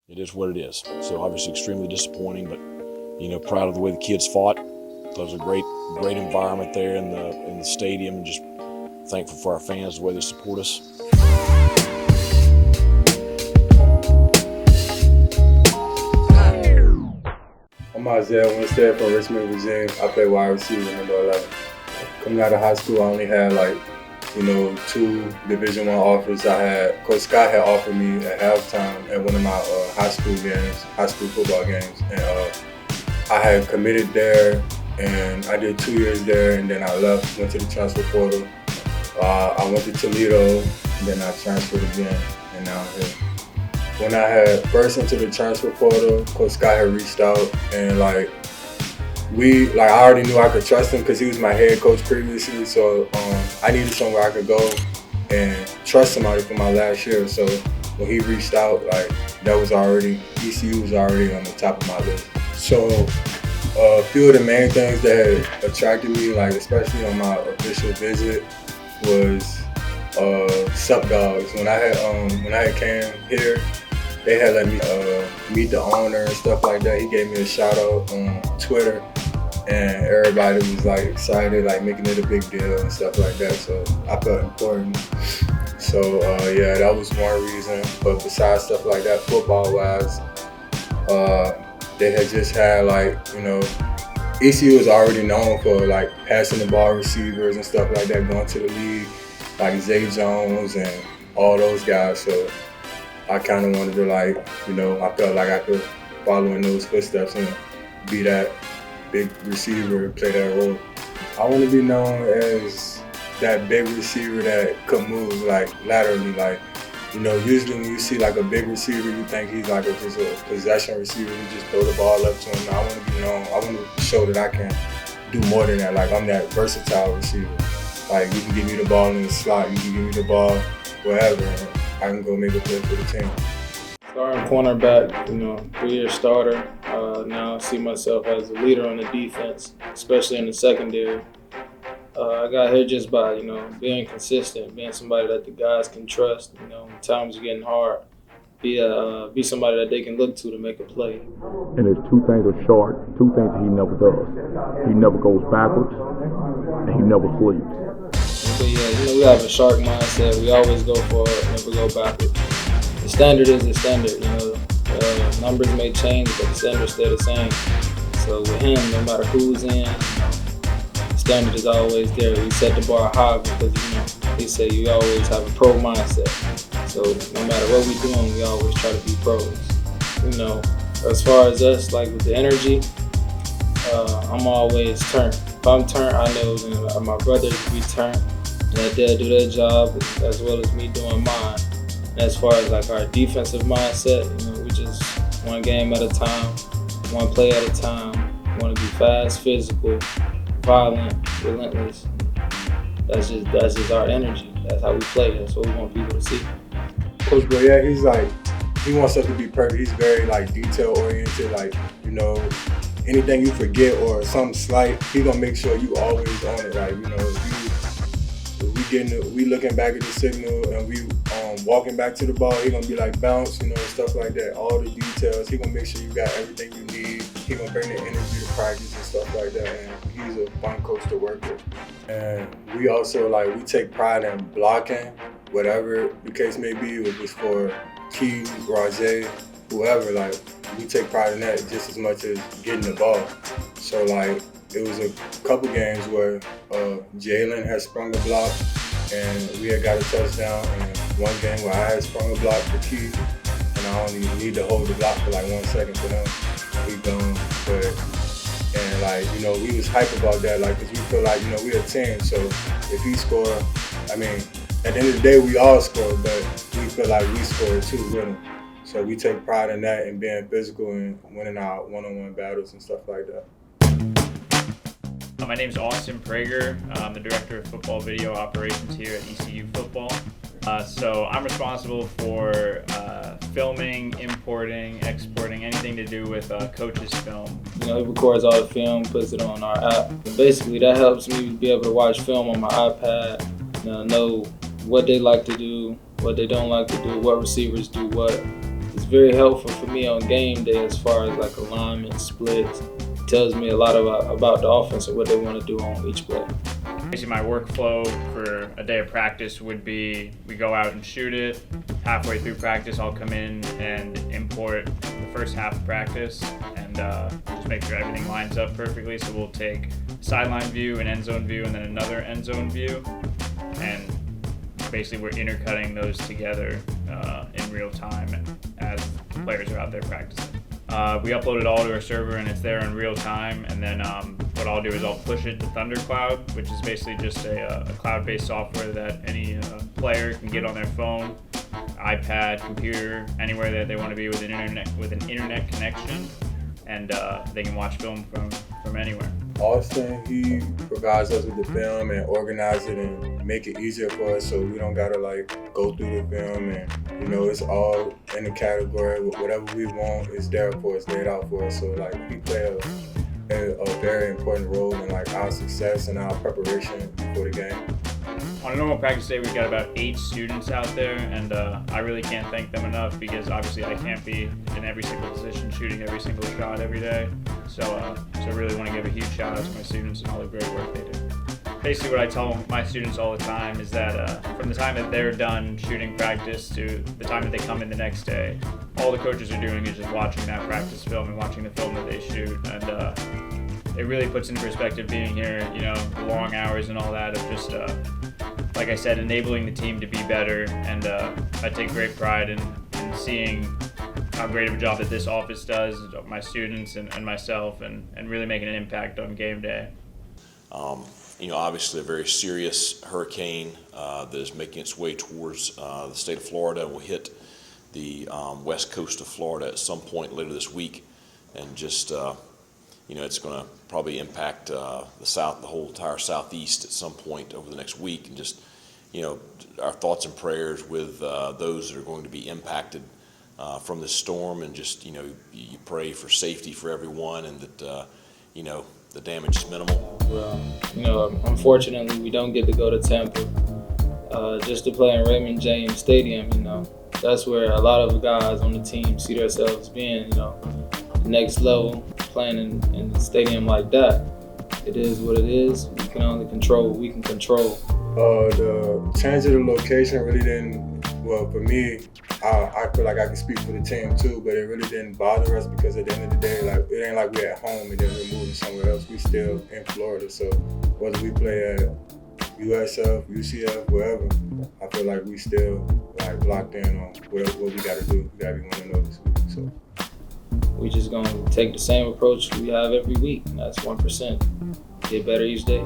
It is what it is. So obviously extremely disappointing, but proud of the way the kids fought. It was a great environment there in the stadium, and just thankful for our fans, the way they support us. I'm Isaiah Winstead from Richmond, Virginia. I play wide receiver, number 11. Coming out of high school, I only had 2 Division I offers. Coach Scott had offered me at halftime at one of my high school football games, and I had committed there, and I did 2 years there, and then I left, went to the transfer portal. I went to Toledo, and then I transferred again, and now I'm here. When I had first into the transfer portal, Coach Scott had reached out, and I already knew I could trust him because he was my head coach previously. So I needed somewhere I could go and trust somebody for my last year. So when he reached out, ECU was already on the top of my list. So a few of the main things that had attracted me, especially on my official visit, was sup dogs. When I had came here, they had let me meet the owner and stuff like that. He gave me a shout out on Twitter, and everybody was excited, making it a big deal and stuff like that. So I felt important. So that was one reason. But besides stuff like that, football wise, they had just had ECU was already known for passing the ball receivers and stuff like that, going to the league, Zay Jones and all those guys. So I kind of wanted to I felt like I could follow in those footsteps and be that big receiver, play that role. I want to be known as that big receiver that could move laterally. Usually when you see a big receiver, you think he's just a possession receiver. You just throw the ball up to him. I want to be known. I want to show that I can do more than that. I'm that versatile receiver. You can give me the ball in the slot. You can give me the ball wherever. I can go make a play for the team. Starting cornerback, 3-year starter. Now I see myself as a leader on the defense, especially in the secondary. I got here just by, being consistent, being somebody that the guys can trust. When times are getting hard, be somebody that they can look to make a play. And there's 2 things are short, 2 things that he never does. He never goes backwards, and he never sleeps. But yeah, we have a shark mindset. We always go forward, never go backwards. The standard is the standard. Numbers may change, but the standards stay the same. So with him, no matter who's in, the standard is always there. We set the bar high because they say you always have a pro mindset. So no matter what we're doing, we always try to be pros. As far as us, with the energy, I'm always turned. If I'm turned, I know my brothers be turned, and that they'll do their job as well as me doing mine. And as far as our defensive mindset, we just one game at a time, one play at a time. We want to be fast, physical, violent, relentless. That's just our energy. That's how we play. That's what we want people to see. Coach Bro, yeah, he's he wants us to be perfect. He's very detail oriented. Anything you forget or something slight, he gonna make sure you always on it. We looking back at the signal and we walking back to the ball, he gonna be bounce, stuff like that. All the details, he gonna make sure you got everything you need. He gonna bring the energy to practice and stuff like that. And he's a fun coach to work with. And we also we take pride in blocking, whatever the case may be, if it's for Key, Rajay, whoever. We take pride in that just as much as getting the ball. So it was a couple games where Jalen had sprung a block and we had got a touchdown, and one game where I had sprung a block for Key and I only need to hold the block for 1 second for them. We gone. We was hype about that, because we feel we a team. So if he score, at the end of the day we all score, but we feel we scored too with him. So we take pride in that and being physical and winning our one-on-one battles and stuff like that. My name is Austin Prager. I'm the Director of Football Video Operations here at ECU Football. So I'm responsible for filming, importing, exporting, anything to do with coaches' film. He records all the film, puts it on our app. And basically, that helps me be able to watch film on my iPad, know what they like to do, what they don't like to do, what receivers do what. It's very helpful for me on game day as far as like alignment, splits. It tells me a lot about the offense and what they want to do on each play. Basically, my workflow for a day of practice would be we go out and shoot it. Halfway through practice, I'll come in and import the first half of practice and just make sure everything lines up perfectly. So we'll take sideline view, an end zone view, and then another end zone view. And basically, we're intercutting those together in real time as players are out there practicing. We upload it all to our server and it's there in real time, and then what I'll do is I'll push it to Thundercloud, which is basically just a cloud-based software that any player can get on their phone, iPad, computer, anywhere that they want to be with an internet connection, and they can watch film from anywhere. Austin, he provides us with the film and organize it and make it easier for us, so we don't gotta like go through the film, and it's all in the category. Whatever we want is there for us, laid out for us. So like we play a very important role in like our success and our preparation for the game. On a normal practice day, we've got about 8 students out there, and I really can't thank them enough because obviously I can't be in every single position shooting every single shot every day. So I really want to give a huge shout out to my students and all the great work they do. Basically what I tell my students all the time is that from the time that they're done shooting practice to the time that they come in the next day, all the coaches are doing is just watching that practice film and watching the film that they shoot. And it really puts into perspective being here, the long hours and all that of just, like I said, enabling the team to be better. And I take great pride in seeing how great of a job that this office does, my students and myself, and really making an impact on game day. Obviously a very serious hurricane that is making its way towards the state of Florida and will hit the west coast of Florida at some point later this week. And just, it's going to probably impact the whole entire southeast at some point over the next week. And just, our thoughts and prayers with those that are going to be impacted from this storm, and just, you pray for safety for everyone, and that, the damage is minimal. Well, unfortunately, we don't get to go to Tampa just to play in Raymond James Stadium. That's where a lot of the guys on the team see themselves being, next level, playing in a stadium like that. It is what it is. We can only control what we can control. The change of the location really didn't, well, for me, I feel like I can speak for the team too, but it really didn't bother us because at the end of the day, like, it ain't like we're at home and then we're moving somewhere else. We still in Florida, so whether we play at USF, UCF, wherever, I feel like we still like locked in on what we got to do. We got to be 1-0 this week. So we just gonna take the same approach we have every week, and that's 1%. Get better each day.